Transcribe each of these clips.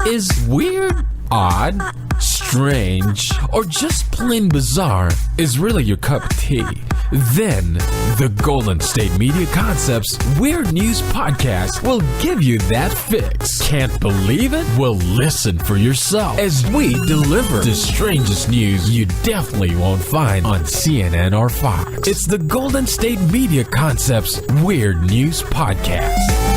is weird, odd, strange, or just plain bizarre is really your cup of tea, then the Golden State Media Concepts Weird News Podcast will give you that fix. Can't believe it? Well, listen for yourself as we deliver the strangest news you definitely won't find on CNN or Fox. It's the Golden State Media Concepts Weird News Podcast.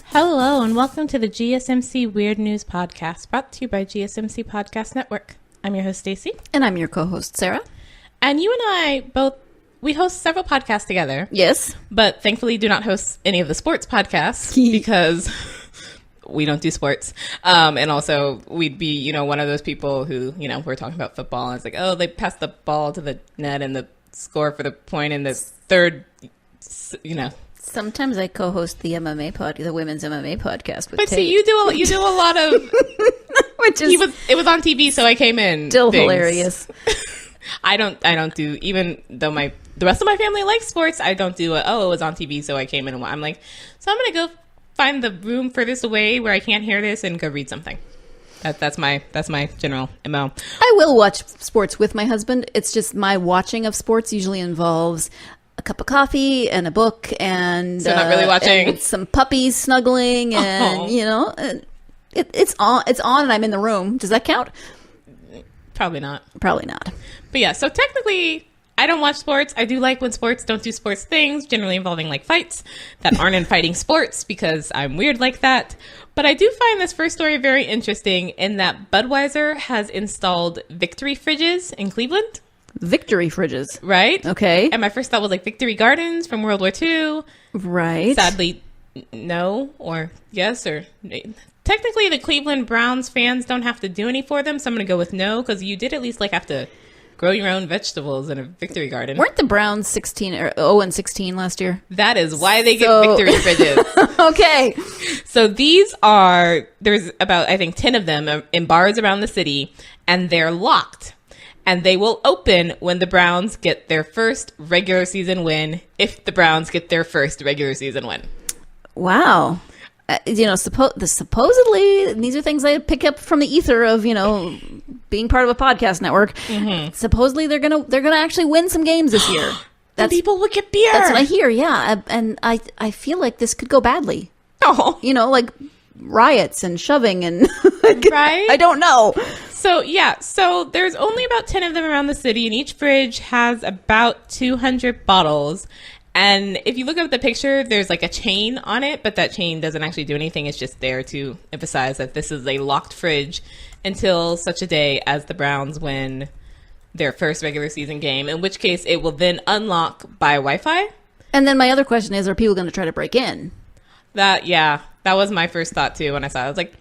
Hello and welcome to the GSMC Weird News Podcast, brought to you by GSMC Podcast Network. I'm your host, Staci. And I'm your co-host, Sarah. And you and I we host several podcasts together. Yes. But thankfully do not host any of the sports podcasts because we don't do sports. And also we'd be, one of those people who, we're talking about football and it's like, oh, they passed the ball to the net and the score for the point in the third, Sometimes I co-host the the women's MMA podcast with But Tate. see, you do a lot of which is it was on TV, so I came in. Still hilarious. I don't do, even though the rest of my family likes sports, I don't do it was on TV, so I came in and I'm like, so I'm gonna go find the room furthest away where I can't hear this and go read something. That's my general MO. I will watch sports with my husband. It's just my watching of sports usually involves a cup of coffee and a book and so not really watching, and some puppies snuggling and it's on and I'm in the room. Does that count? Probably not. But yeah, so technically I don't watch sports. I do like when sports don't do sports things, generally involving like fights that aren't in fighting sports because I'm weird like that. But I do find this first story very interesting in that Budweiser has installed Victory fridges in Cleveland. Victory fridges. Right? Okay. And my first thought was like Victory Gardens from World War II. Right. Sadly, no or yes or... Technically, the Cleveland Browns fans don't have to do any for them, so I'm going to go with no, because you did at least have to grow your own vegetables in a Victory Garden. Weren't the Browns 0-16 last year? That is why they get Victory fridges. Okay. So there's about, I think, 10 of them in bars around the city, and they're locked. And they will open when the Browns get their first regular season win, if the Browns get their first regular season win. Wow. Supposedly, these are things I pick up from the ether of, being part of a podcast network. Mm-hmm. Supposedly, they're gonna actually win some games this year. The people will get beer. That's what I hear. Yeah, and I feel like this could go badly. Oh, like riots and shoving and right. I don't know. So there's only about 10 of them around the city, and each fridge has about 200 bottles. And if you look up the picture, there's like a chain on it, but that chain doesn't actually do anything. It's just there to emphasize that this is a locked fridge until such a day as the Browns win their first regular season game, in which case it will then unlock by Wi-Fi. And then my other question is, are people going to try to break in? That was my first thought too when I saw it. I was like,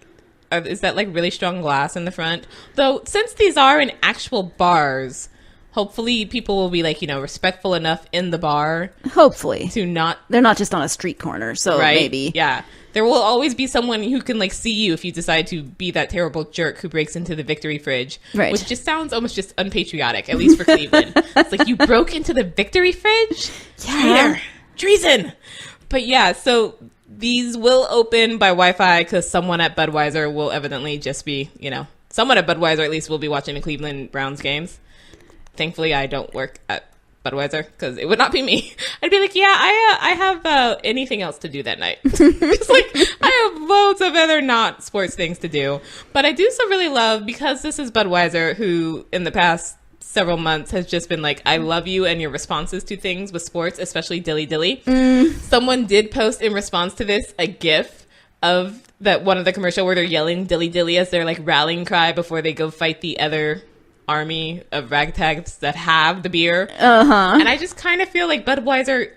is that like really strong glass in the front? Though, since these are in actual bars, hopefully people will be respectful enough in the bar. Hopefully. They're not just on a street corner, so right? Maybe. Yeah. There will always be someone who can see you if you decide to be that terrible jerk who breaks into the Victory fridge. Right. Which just sounds almost just unpatriotic, at least for Cleveland. It's like, you broke into the Victory fridge? Yeah. Treason! But yeah, so these will open by Wi-Fi because someone at Budweiser will evidently just be, someone at Budweiser at least will be watching the Cleveland Browns games. Thankfully, I don't work at Budweiser because it would not be me. I'd be like, I have anything else to do that night. It's I have loads of other not sports things to do. But I do so really love, because this is Budweiser, who in the past several months has just been like, I love you and your responses to things with sports, especially Dilly Dilly. Someone did post in response to this a GIF of that one of the commercial where they're yelling Dilly Dilly as their rallying cry before they go fight the other army of ragtags that have the beer. Uh-huh. And I just kind of feel like Budweiser,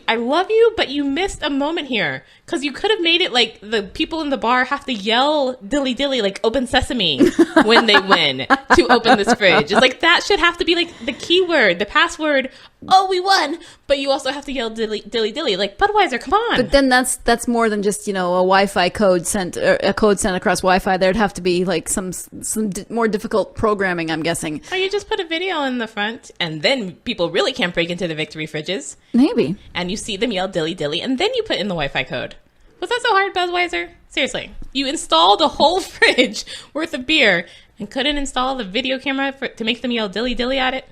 I love you, but you missed a moment here. Because you could have made it like the people in the bar have to yell Dilly Dilly, like open sesame when they win to open this fridge. It's like that should have to be like the keyword, the password. Oh, we won. But you also have to yell Dilly Dilly Dilly. Like, Budweiser, come on. But then that's more than just, a Wi-Fi code sent, a code sent across Wi-Fi. There'd have to be like some more difficult programming, I'm guessing. Or you just put a video in the front, and then people really can't break into the victory fridges. Maybe. And you see them yell Dilly Dilly, and then you put in the Wi-Fi code. Was that so hard, Budweiser? Seriously. You installed a whole fridge worth of beer and couldn't install the video camera to make them yell Dilly Dilly at it?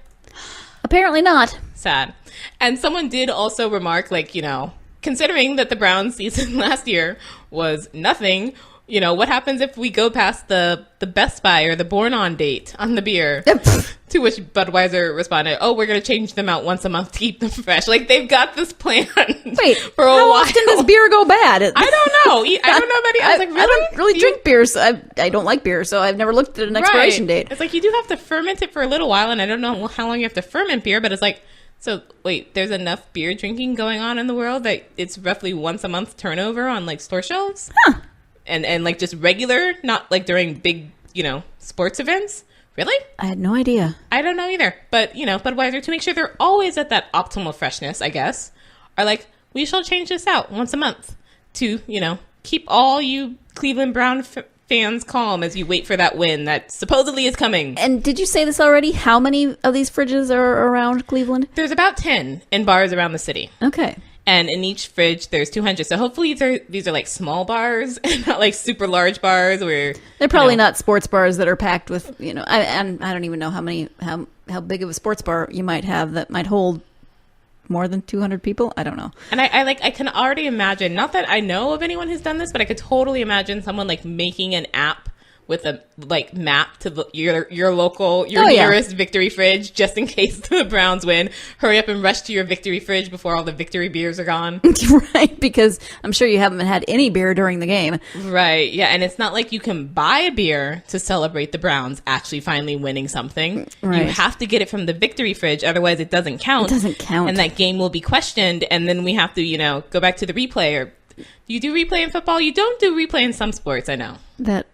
Apparently not. Sad. And someone did also remark, considering that the Browns season last year was nothing, what happens if we go past the Best Buy or the Born On date on the beer? To which Budweiser responded, "Oh, we're going to change them out once a month to keep them fresh." Like, they've got this plan Wait, for a while. How often does beer go bad? I don't know. I don't know that. I was like, really? I don't really drink beer, so I don't like beer, so I've never looked at an expiration date. It's like, you do have to ferment it for a little while, and I don't know how long you have to ferment beer, but it's like, so wait, there's enough beer drinking going on in the world that it's roughly once a month turnover on like store shelves? Huh. And like just regular, not like during big, sports events? Really? I had no idea. I don't know either. But, Budweiser, to make sure they're always at that optimal freshness, I guess, are like, we shall change this out once a month to, keep all you Cleveland Brown fans calm as you wait for that win that supposedly is coming. And did you say this already? How many of these fridges are around Cleveland? There's about 10 in bars around the city. Okay. And in each fridge, there's 200. So hopefully these are like small bars and not like super large bars where... They're probably not sports bars that are packed with, and I don't even know how big of a sports bar you might have that might hold more than 200 people. I don't know. And I can already imagine, not that I know of anyone who's done this, but I could totally imagine someone like making an app with a map to your local, nearest victory fridge, just in case the Browns win. Hurry up and rush to your victory fridge before all the victory beers are gone. Right, because I'm sure you haven't had any beer during the game. Right, yeah, and it's not like you can buy a beer to celebrate the Browns actually finally winning something. Right. You have to get it from the victory fridge, otherwise it doesn't count. It doesn't count. And that game will be questioned, and then we have to, go back to the replay. Or do you do replay in football? You don't do replay in some sports, I know. That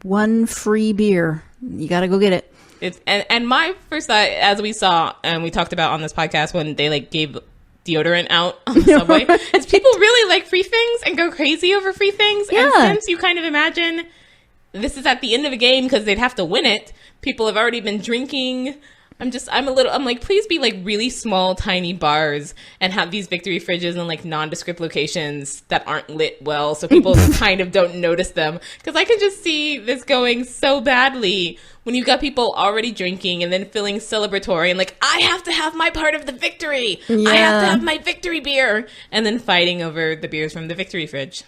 one free beer. You got to go get it. It's and my first thought, as we saw and we talked about on this podcast when they gave deodorant out on the subway, is people really like free things and go crazy over free things. Yeah. And since you kind of imagine this is at the end of a game because they'd have to win it, people have already been drinking. I'm like, please be really small, tiny bars and have these victory fridges in nondescript locations that aren't lit well so people kind of don't notice them. Because I can just see this going so badly when you've got people already drinking and then feeling celebratory and I have to have my part of the victory. Yeah. I have to have my victory beer. And then fighting over the beers from the victory fridge.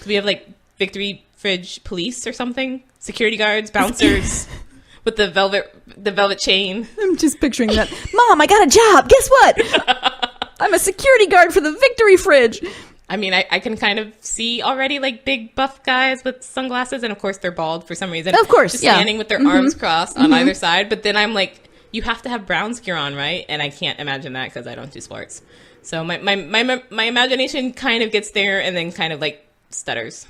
Do we have victory fridge police or something? Security guards, bouncers. With the velvet chain. I'm just picturing that. Mom, I got a job. Guess what? I'm a security guard for the victory fridge. I mean, I can kind of see already big buff guys with sunglasses, and of course they're bald for some reason. Of course, just standing with their arms crossed on either side. But then I'm like, you have to have Browns gear on, right? And I can't imagine that because I don't do sports. So my imagination kind of gets there and then kind of stutters.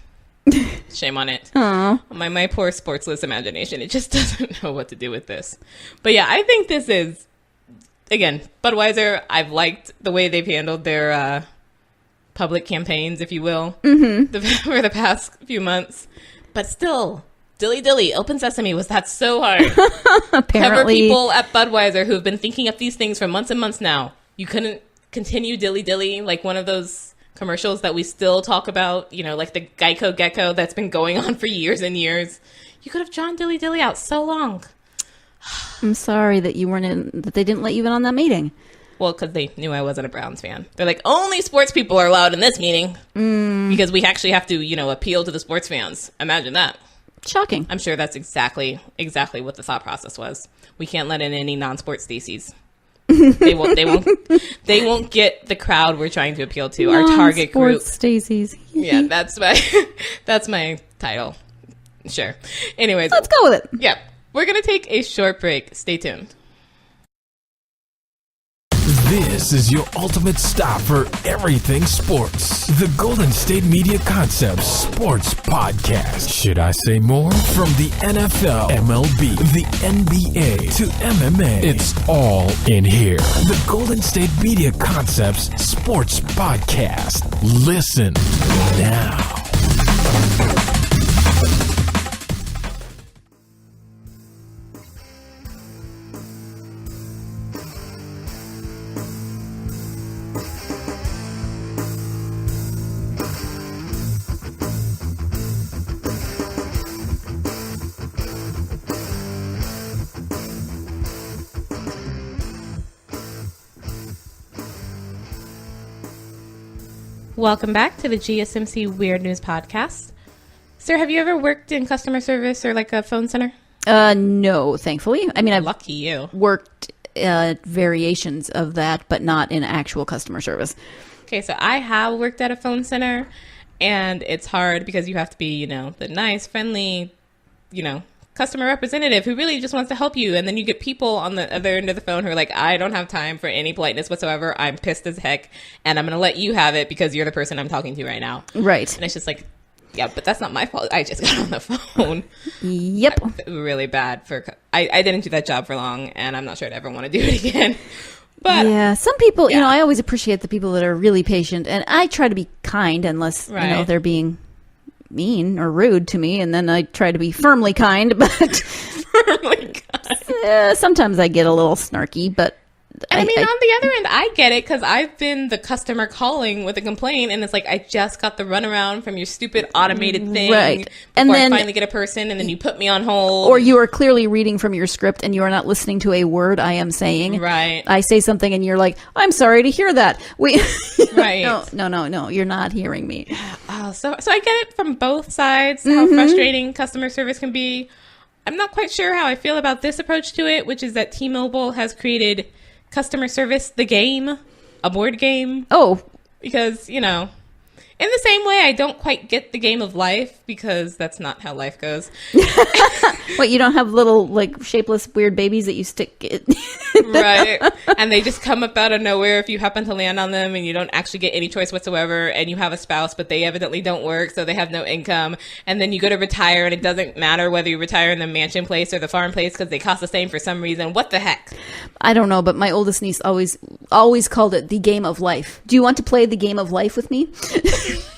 Shame on it. Aww. My poor sportsless imagination. It just doesn't know what to do with this. But yeah, I think this is, again, Budweiser. I've liked the way they've handled their public campaigns, if you will, for the past few months. But still, Dilly Dilly, Open Sesame, was that so hard? Apparently. Clever people at Budweiser who've been thinking up these things for months and months now. You couldn't continue Dilly Dilly like one of those commercials that we still talk about, like the Geico Gecko that's been going on for years and years. You could have drawn Dilly Dilly out so long. I'm sorry that that they didn't let you in on that meeting. Well, because they knew I wasn't a Browns fan. They're like, only sports people are allowed in this meeting because we actually have to, appeal to the sports fans. Imagine that. Shocking. I'm sure that's exactly what the thought process was. We can't let in any non-sports Stacies. They won't get the crowd we're trying to appeal to. Our target group. Stacy's. Yeah, that's my title. Sure. Anyways, let's go with it. Yeah. We're going to take a short break. Stay tuned. This is your ultimate stop for everything sports. The Golden State Media Concepts Sports Podcast. Should I say more? From the NFL, MLB, the NBA to MMA, it's all in here. The Golden State Media Concepts Sports Podcast. Listen now. Welcome back to the GSMC Weird News Podcast. Sir, have you ever worked in customer service or like a phone center? No, thankfully. I mean, I've Lucky you. worked variations of that, but not in actual customer service. Okay, so I have worked at a phone center, and it's hard because you have to be, the nice, friendly, customer representative who really just wants to help you. And then you get people on the other end of the phone who are like, I don't have time for any politeness whatsoever. I'm pissed as heck, and I'm going to let you have it because you're the person I'm talking to right now. Right. And it's just like, yeah, but that's not my fault. I just got on the phone. Yep. Really bad I didn't do that job for long, and I'm not sure I'd ever want to do it again. But yeah, some people, I always appreciate the people that are really patient, and I try to be kind unless, they're being mean or rude to me, and then I try to be firmly kind, but firmly kind. Sometimes I get a little snarky, but I mean, on the other end, I get it, because I've been the customer calling with a complaint, and it's like, I just got the runaround from your stupid automated thing right. And then I finally get a person, and then you put me on hold. Or you are clearly reading from your script, and you are not listening to a word I am saying. Right. I say something, and you're like, I'm sorry to hear that. Right. No, you're not hearing me. Oh, so I get it from both sides, how frustrating customer service can be. I'm not quite sure how I feel about this approach to it, which is that T-Mobile has created customer service, the game, a board game. Oh. Because, in the same way, I don't quite get the game of life, because that's not how life goes. What, you don't have little, shapeless, weird babies that you stick it? Right. And they just come up out of nowhere if you happen to land on them, and you don't actually get any choice whatsoever, and you have a spouse, but they evidently don't work, so they have no income. And then you go to retire, and it doesn't matter whether you retire in the mansion place or the farm place, because they cost the same for some reason. What the heck? I don't know, but my oldest niece always called it the game of life. Do you want to play the game of life with me?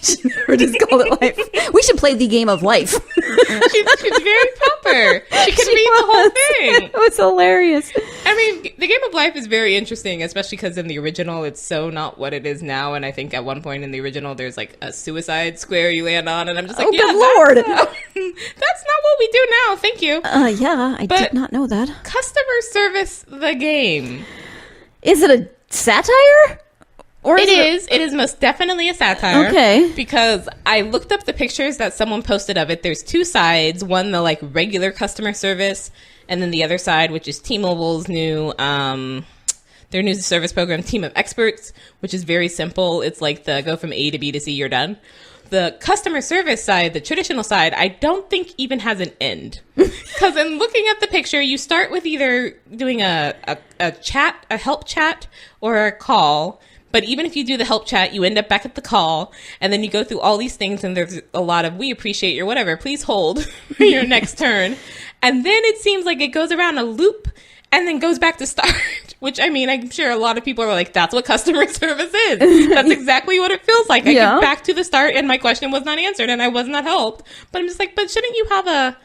She never just called it life. We should play the game of life. She's very proper. She can read the whole thing. It was hilarious. I mean, the game of life is very interesting, especially because in the original, it's so not what it is now. And I think at one point in the original, there's a suicide square you land on, and I'm just like, good Lord. That's not what we do now. Thank you. Yeah, I did not know that. Customer service, the game. Is it a satire? Or It is most definitely a satire. Okay. Because I looked up the pictures that someone posted of it. There's two sides. One, the regular customer service, and then the other side, which is T-Mobile's new their new service program, Team of Experts, which is very simple. It's like the go from A to B to C, you're done. The customer service side, the traditional side, I don't think even has an end. Because in looking at the picture, you start with either doing a chat, a help chat, or a call. But even if you do the help chat, you end up back at the call, and then you go through all these things, and there's a lot of, we appreciate your whatever, please hold for your next turn. And then it seems like it goes around a loop and then goes back to start, which, I mean, I'm sure a lot of people are like, that's what customer service is. That's exactly what it feels like. I get back to the start, and my question was not answered, and I was not helped. But I'm just like, but shouldn't you have a,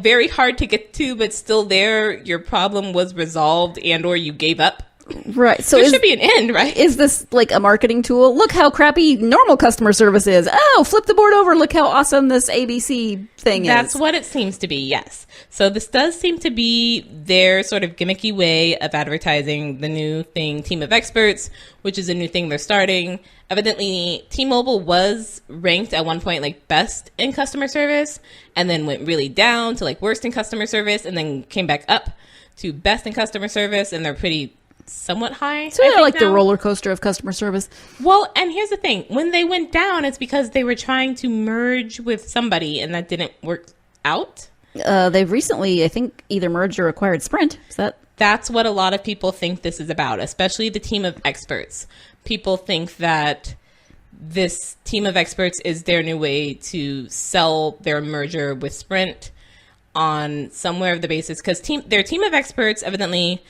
very hard to get to, but still there, your problem was resolved and or you gave up? Right. So there should be an end, right? Is this like a marketing tool? Look how crappy normal customer service is. Oh, flip the board over. Look how awesome this ABC thing is. That's what it seems to be, yes. So this does seem to be their sort of gimmicky way of advertising the new thing, Team of Experts, which is a new thing they're starting. Evidently, T-Mobile was ranked at one point best in customer service, and then went really down to worst in customer service, and then came back up to best in customer service, and they're pretty somewhat high. So they're like the roller coaster of customer service. Well, and here's the thing. When they went down, it's because they were trying to merge with somebody, and that didn't work out. They've recently, I think, either merged or acquired Sprint. Is that? That's what a lot of people think this is about, especially the team of experts. People think that this team of experts is their new way to sell their merger with Sprint on somewhere of the basis, because their team of experts, evidently,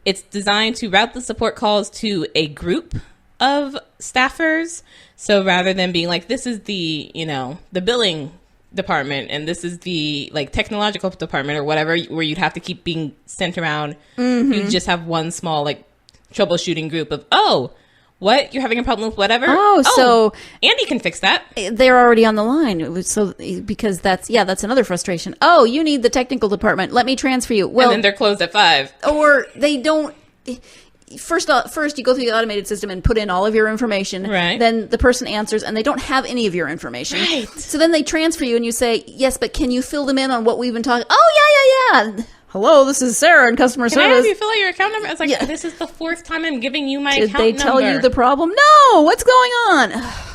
it's designed to route the support calls to a group of staffers. So rather than being like, this is the, the billing department and this is the like technological department or whatever, where you'd have to keep being sent around, you just have one small like troubleshooting group of, what? You're having a problem with whatever? So Andy can fix that. They're already on the line. So because that's another frustration. Oh, you need the technical department. Let me transfer you. Well, and then they're closed at 5. Or they don't. First you go through the automated system and put in all of your information. Right. Then the person answers and they don't have any of your information. Right. So then they transfer you and you say, yes, but can you fill them in on what we've been talking? Oh, yeah. Hello, this is Sarah in customer Can I service. have you fill out your account number? I was like, this is the 4th time I'm giving you my account number. Did they tell you the problem? No. What's going on?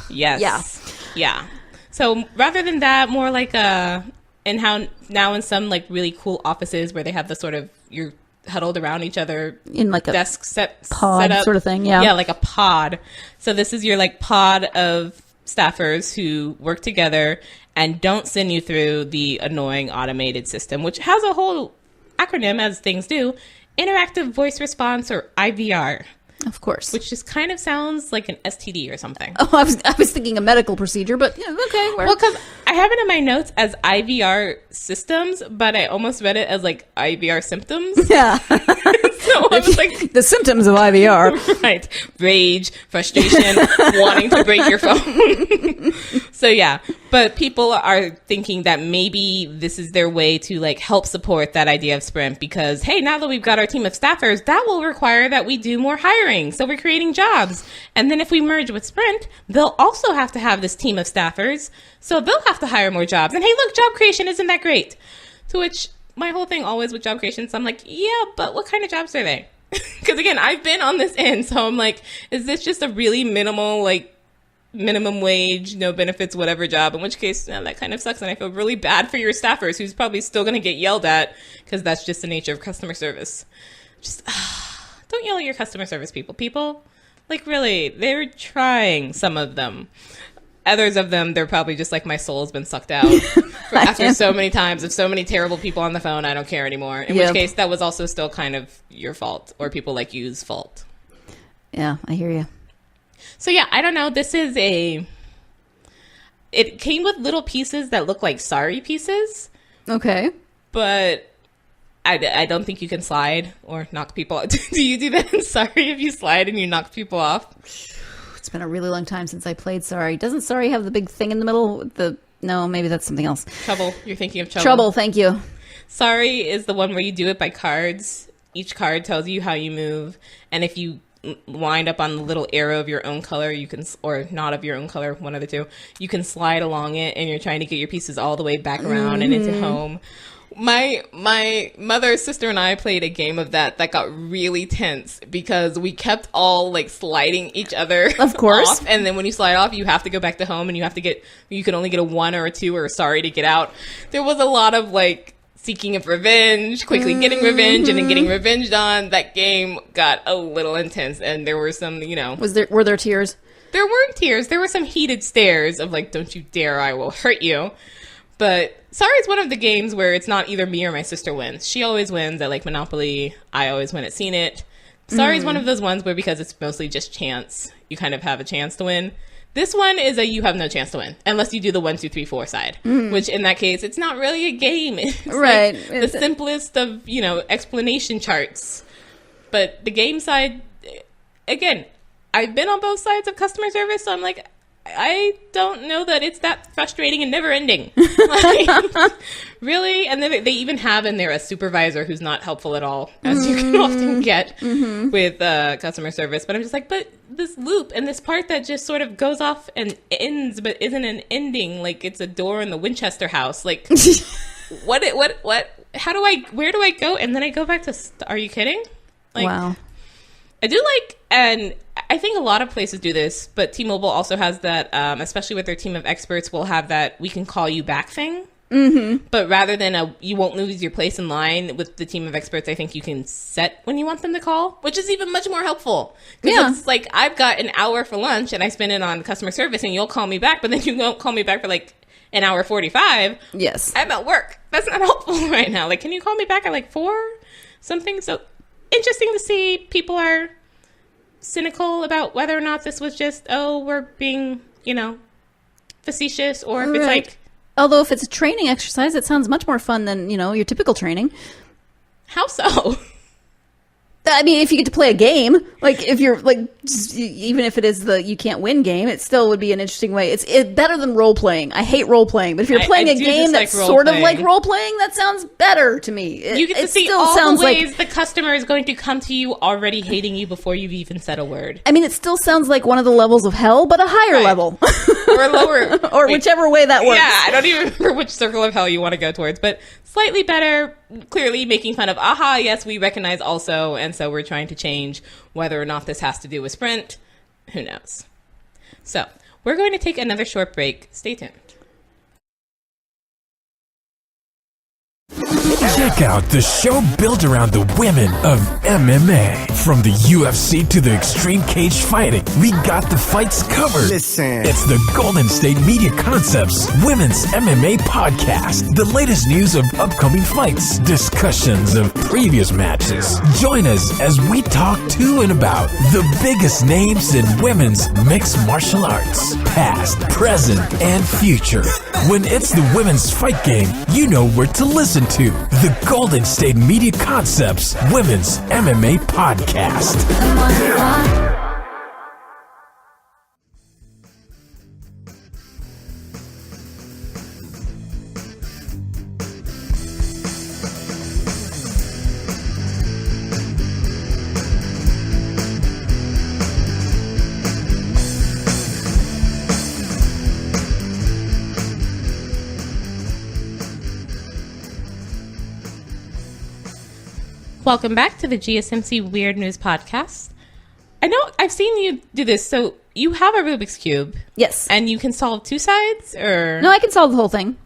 Yes. Yeah. So rather than that, more like and how now in some like really cool offices where they have the sort of, you're huddled around each other in like a desk pod set up sort of thing. Yeah. Yeah, like a pod. So this is your like pod of staffers who work together and don't send you through the annoying automated system, which has a whole acronym, as things do, interactive voice response, or IVR. Of course. Which just kind of sounds like an STD or something. Oh, I was thinking a medical procedure, but yeah, okay. Well, because I have it in my notes as IVR systems, but I almost read it as like IVR symptoms. Yeah. So I was like, the symptoms of IVR. Right. Rage, frustration, wanting to break your phone. So yeah, but people are thinking that maybe this is their way to like help support that idea of Sprint, because hey, now that we've got our team of staffers, that will require that we do more hiring. So we're creating jobs. And then if we merge with Sprint, they'll also have to have this team of staffers. So they'll have to hire more jobs. And hey, look, job creation, isn't that great? To which my whole thing always with job creation, so I'm like, yeah, but what kind of jobs are they? Because again, I've been on this end. So I'm like, is this just a really minimal, like, minimum wage, no benefits, whatever job, in which case that kind of sucks, and I feel really bad for your staffers who's probably still going to get yelled at, because that's just the nature of customer service. Just don't yell at your customer service people, like, really, they're trying. Some of them, others of them, they're probably just like, my soul's been sucked out after so many times of so many terrible people on the phone, I don't care anymore, in which case that was also still kind of your fault, or people like you's fault. Yeah, I hear you. So yeah, I don't know. This is it came with little pieces that look like sorry pieces. Okay. But I don't think you can slide or knock people out. Do you do that in Sorry if you slide and you knock people off? It's been a really long time since I played Sorry. Doesn't Sorry have the big thing in the middle? No, maybe that's something else. Trouble. You're thinking of Trouble. Trouble, thank you. Sorry is the one where you do it by cards. Each card tells you how you move. And if you wind up on the little arrow of your own color, you can, or not of your own color, one of the two, you can slide along it, and you're trying to get your pieces all the way back around and into home. My mother, sister, and I played a game of that got really tense because we kept all like sliding each other of course off, and then when you slide off, you have to go back to home, and you can only get a 1 or a 2 or a sorry to get out. There was a lot of like seeking of revenge, quickly getting revenge, and then getting revenged on. That game got a little intense, and there were some, were there tears? There weren't tears. There were some heated stares of like, don't you dare, I will hurt you. But Sorry is one of the games where it's not either me or my sister wins. She always wins at like Monopoly. I always win at Seen It. Sorry is one of those ones where, because it's mostly just chance, you kind of have a chance to win. This one is you have no chance to win unless you do the 1, 2, 3, 4 side, which in that case, it's not really a game. It's right. Like the simplest of, explanation charts. But the game side, again, I've been on both sides of customer service, so I'm like, I don't know that it's that frustrating and never ending. Like, really? And then they even have in there a supervisor who's not helpful at all, as you can often get with customer service. But I'm just like, but this loop and this part that just sort of goes off and ends, but isn't an ending, like it's a door in the Winchester house. Like, what, where do I go? And then I go back to, are you kidding? Like, wow. I do like, and I think a lot of places do this, but T-Mobile also has that, especially with their team of experts, will have that we can call you back thing. But rather than you won't lose your place in line with the team of experts, I think you can set when you want them to call, which is even much more helpful. Because it's like, I've got an hour for lunch and I spend it on customer service and you'll call me back, but then you won't call me back for like an hour 45. Yes. I'm at work. That's not helpful right now. Like, can you call me back at like 4 something? So interesting to see people are cynical about whether or not this was just, we're being, facetious, or if it's like... Although if it's a training exercise, it sounds much more fun than, your typical training. How so? I mean, if you get to play a game, like if you're like, even if it is the you can't win game, it still would be an interesting way. It's better than role playing. I hate role playing, but if you're playing a game that's sort of like role playing, that sounds better to me. You get to see all the ways the customer is going to come to you already hating you before you've even said a word. I mean, it still sounds like one of the levels of hell, but a higher level. Or lower. Or whichever way that works. Yeah, I don't even remember which circle of hell you want to go towards, but slightly better, clearly making fun of, yes, we recognize also, and so we're trying to change whether or not this has to do with Sprint. Who knows? So, we're going to take another short break. Stay tuned. Check out the show built around the women of MMA. From the UFC to the extreme cage fighting, we got the fights covered. Listen. It's the Golden State Media Concepts Women's MMA Podcast. The latest news of upcoming fights, discussions of previous matches. Join us as we talk to and about the biggest names in women's mixed martial arts. Past, present, and future. When it's the women's fight game, you know where to listen to. The Golden State Media Concepts Women's MMA Podcast. Welcome back to the GSMC Weird News Podcast. I know I've seen you do this. So you have a Rubik's Cube. Yes. And you can solve 2 sides, or... No, I can solve the whole thing.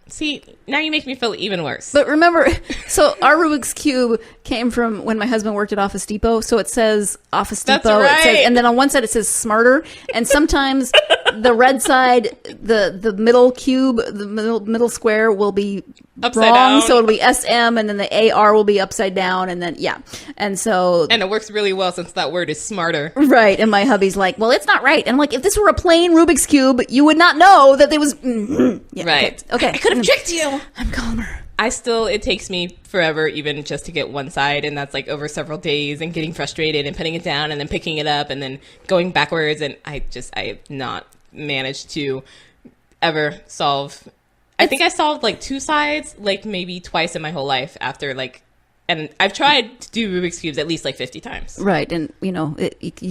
See, now you make me feel even worse. But remember, so our Rubik's Cube came from when my husband worked at Office Depot. So it says Office Depot. That's right. It says, and then on one side it says Smarter. And sometimes the red side, the middle cube, the middle square will be upside wrong. Down. So it'll be SM, and then the AR will be upside down. And then, yeah. And so... And it works really well since that word is smarter. Right. And my hubby's like, well, it's not right. And I'm like, if this were a plain Rubik's Cube, you would not know that there was... Yeah, right. Okay. I could have tricked you. I'm calmer. It takes me forever even just to get one side, and that's like over several days, and getting frustrated and putting it down and then picking it up and then going backwards, and I have not managed to ever solve. I think I solved like 2 sides like maybe twice in my whole life after and I've tried to do Rubik's Cubes at least like 50 times. Right, and you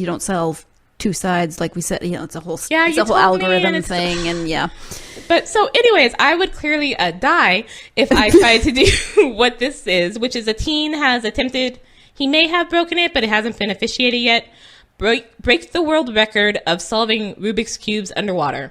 don't solve 2 sides like we said. It's a whole it's a whole algorithm thing, and yeah. But so, anyways, I would clearly die if I tried to do what this is, which is a teen has attempted. He may have broken it, but it hasn't been officiated yet. Break the world record of solving Rubik's Cubes underwater,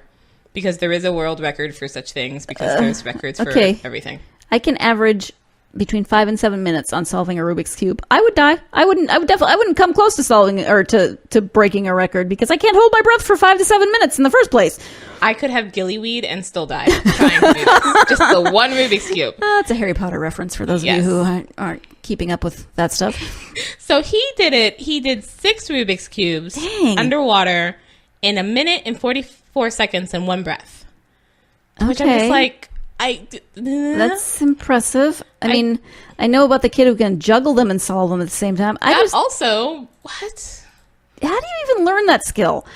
because there is a world record for such things. Because there's records for everything. I can average between 5 and 7 minutes on solving a Rubik's Cube. I would die. I wouldn't come close to solving or to breaking a record, because I can't hold my breath for 5 to 7 minutes in the first place. I could have gillyweed and still die trying to do this. Just the one Rubik's Cube. It's a Harry Potter reference for those of you who aren't keeping up with that stuff. So he did it. He did 6 Rubik's Cubes underwater in 1 minute and 44 seconds in one breath. Which I'm just like... That's impressive. I mean, I know about the kid who can juggle them and solve them at the same time. What? How do you even learn that skill?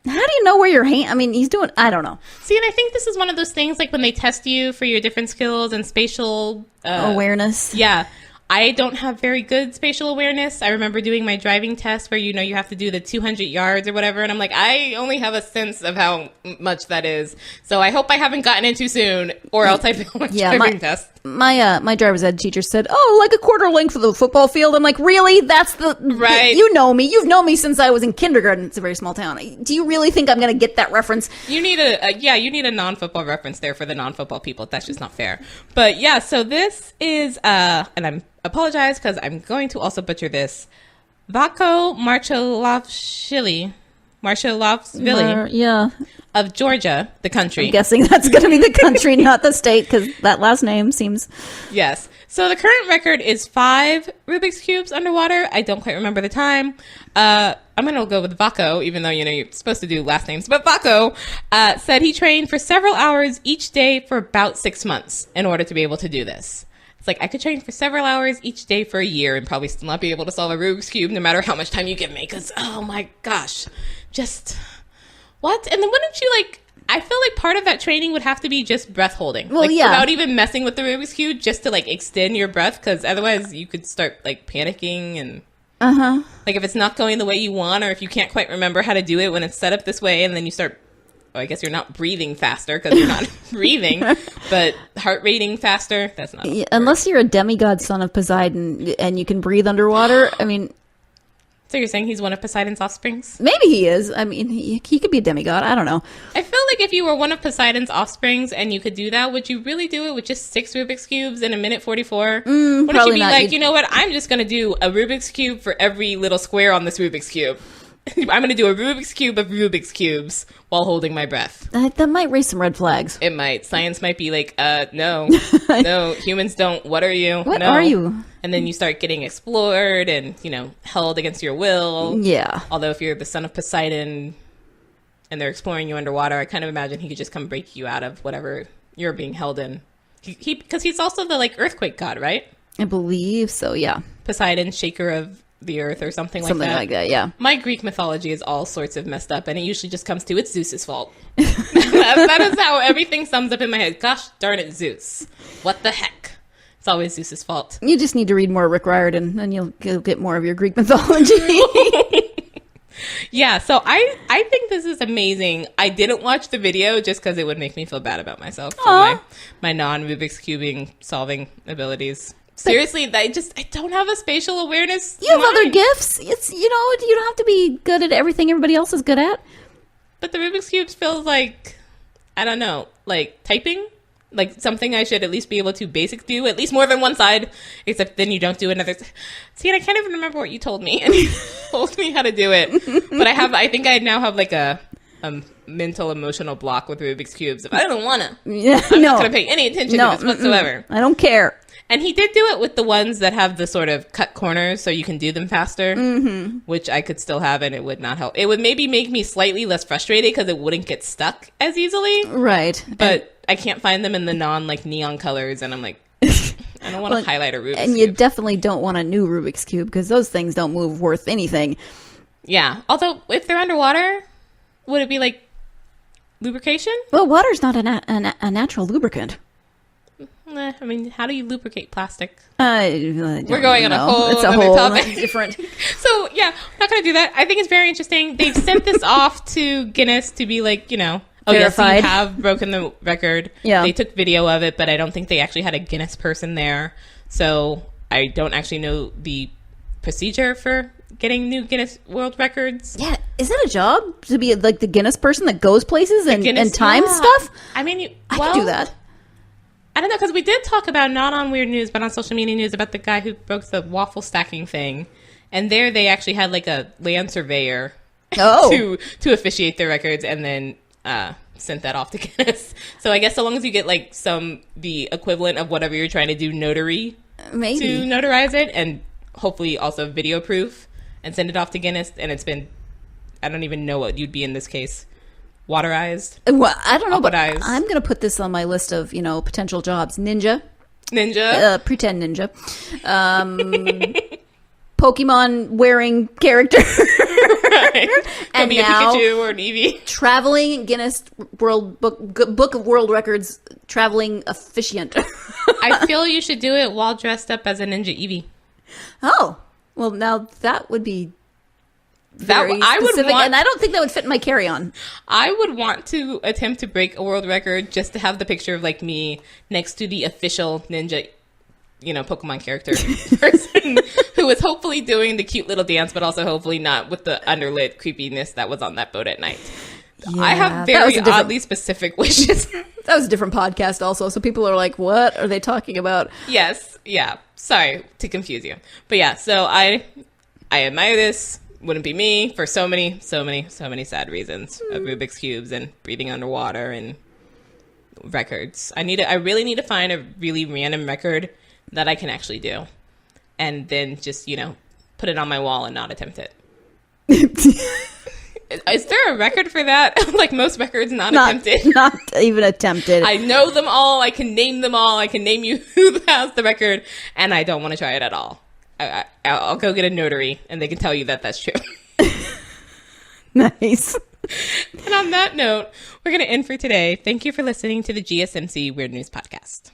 How do you know where your hand... I mean, he's doing... I don't know. See, and I think this is one of those things, like when they test you for your different skills and spatial... awareness. Yeah. I don't have very good spatial awareness. I remember doing my driving test where, you have to do the 200 yards or whatever. And I'm like, I only have a sense of how much that is. So I hope I haven't gotten in too soon, or else I fail my driving test. my driver's ed teacher said, "Oh, like a quarter length of the football field." I'm like, "Really? That's the right? You know me. You've known me since I was in kindergarten. It's a very small town. Do you really think I'm going to get that reference?" You need you need a non-football reference there for the non-football people. That's just not fair. But yeah, so this is and I apologize because I'm going to also butcher this. Vako Marchalovshvili. Yeah. Of Georgia, the country. I'm guessing that's going to be the country, not the state, because that last name seems... Yes. So the current record is 5 Rubik's Cubes underwater. I don't quite remember the time. I'm going to go with Vako, even though, you're supposed to do last names. But Vako said he trained for several hours each day for about 6 months in order to be able to do this. It's like, I could train for several hours each day for a year and probably still not be able to solve a Rubik's Cube no matter how much time you give me. Because, oh my gosh, just... What? And then wouldn't you, I feel like part of that training would have to be just breath holding. Well, yeah. Without even messing with the Rubik's Cube, just to, extend your breath, because otherwise you could start, panicking and... Uh-huh. If it's not going the way you want, or if you can't quite remember how to do it when it's set up this way, and then you start... Well, I guess you're not breathing faster, because you're not breathing, but heart rating faster, that's not... Unless you're a demigod son of Poseidon, and you can breathe underwater, I mean... So you're saying he's one of Poseidon's offsprings? Maybe he is. I mean, he could be a demigod. I don't know. I feel like if you were one of Poseidon's offsprings and you could do that, would you really do it with just 6 Rubik's Cubes in a minute 44? Wouldn't you be not. You know what? I'm just going to do a Rubik's Cube for every little square on this Rubik's Cube. I'm going to do a Rubik's Cube of Rubik's Cubes while holding my breath. That might raise some red flags. It might. Science might be no, no, humans don't. What are you? What are you? And then you start getting explored and, held against your will. Yeah. Although if you're the son of Poseidon and they're exploring you underwater, I kind of imagine he could just come break you out of whatever you're being held in. Because he's also the, earthquake god, right? I believe so, yeah. Poseidon, shaker of the earth or something like that. Something like that, yeah. My Greek mythology is all sorts of messed up, and it usually just comes to it's Zeus's fault. that is how everything sums up in my head. Gosh darn it, Zeus. What the heck? It's always Zeus's fault. You just need to read more Rick Riordan, and you'll get more of your Greek mythology. Yeah, so I think this is amazing. I didn't watch the video just because it would make me feel bad about myself for my non-Rubik's Cubing solving abilities. Seriously, I don't have a spatial awareness. You have other gifts. It's you don't have to be good at everything everybody else is good at. But the Rubik's Cubes feels like, I don't know, like typing, like something I should at least be able to basic do, at least more than one side. Except then you don't do another. See, and I can't even remember what you told me, and you told me how to do it. But I think I now have a mental emotional block with Rubik's Cubes. If I don't want to, I'm not going to pay any attention to this whatsoever. I don't care. And he did do it with the ones that have the sort of cut corners so you can do them faster, which I could still have, and it would not help. It would maybe make me slightly less frustrated because it wouldn't get stuck as easily. Right. But I can't find them in the neon colors, and I'm like, I don't want to highlight a Rubik's Cube. And you definitely don't want a new Rubik's Cube because those things don't move worth anything. Yeah. Although, if they're underwater, would it be like lubrication? Well, water's not a natural lubricant. I mean, how do you lubricate plastic? We're going on a whole other topic. Different. So, yeah, I'm not going to do that. I think it's very interesting. They've sent this off to Guinness to be like, oh, yes, you have broken the record. Yeah. They took video of it, but I don't think they actually had a Guinness person there. So I don't actually know the procedure for getting new Guinness World Records. Yeah. Is that a job to be like the Guinness person that goes places and times stuff? I mean, I could do that. I don't know, because we did talk about, not on Weird News, but on social media news, about the guy who broke the waffle stacking thing. And there they actually had a land surveyor to officiate their records and then sent that off to Guinness. So I guess so long as you get the equivalent of whatever you're trying to do notary Maybe. to notarize it, and hopefully also video proof, and send it off to Guinness, and it's been, I don't even know what you'd be in this case. Waterized? Well, I don't know, but Oxidized. I'm going to put this on my list of, potential jobs. Ninja. Pretend ninja. Pokemon wearing character. Right. And be now, a Pikachu or an Eevee. Traveling Guinness World Book of World Records traveling officiant. I feel you should do it while dressed up as a Ninja Eevee. Oh. Well, now that would be very specific, and I don't think that would fit in my carry-on. I would want to attempt to break a world record just to have the picture of like me next to the official ninja, Pokemon character person who was hopefully doing the cute little dance, but also hopefully not with the underlit creepiness that was on that boat at night. Yeah, I have very oddly specific wishes. That was a different podcast also, so people are like, what are they talking about? Yes, yeah. Sorry to confuse you. But yeah, so I admire this. Wouldn't be me for so many sad reasons of Rubik's Cubes and breathing underwater and records. I really need to find a really random record that I can actually do. And then just, put it on my wall and not attempt it. Is there a record for that? Like most records, not attempted. Not even attempted. I know them all. I can name them all. I can name you who has the record, and I don't want to try it at all. I'll go get a notary, and they can tell you that that's true. Nice. And on that note, we're going to end for today. Thank you for listening to the GSMC Weird News Podcast.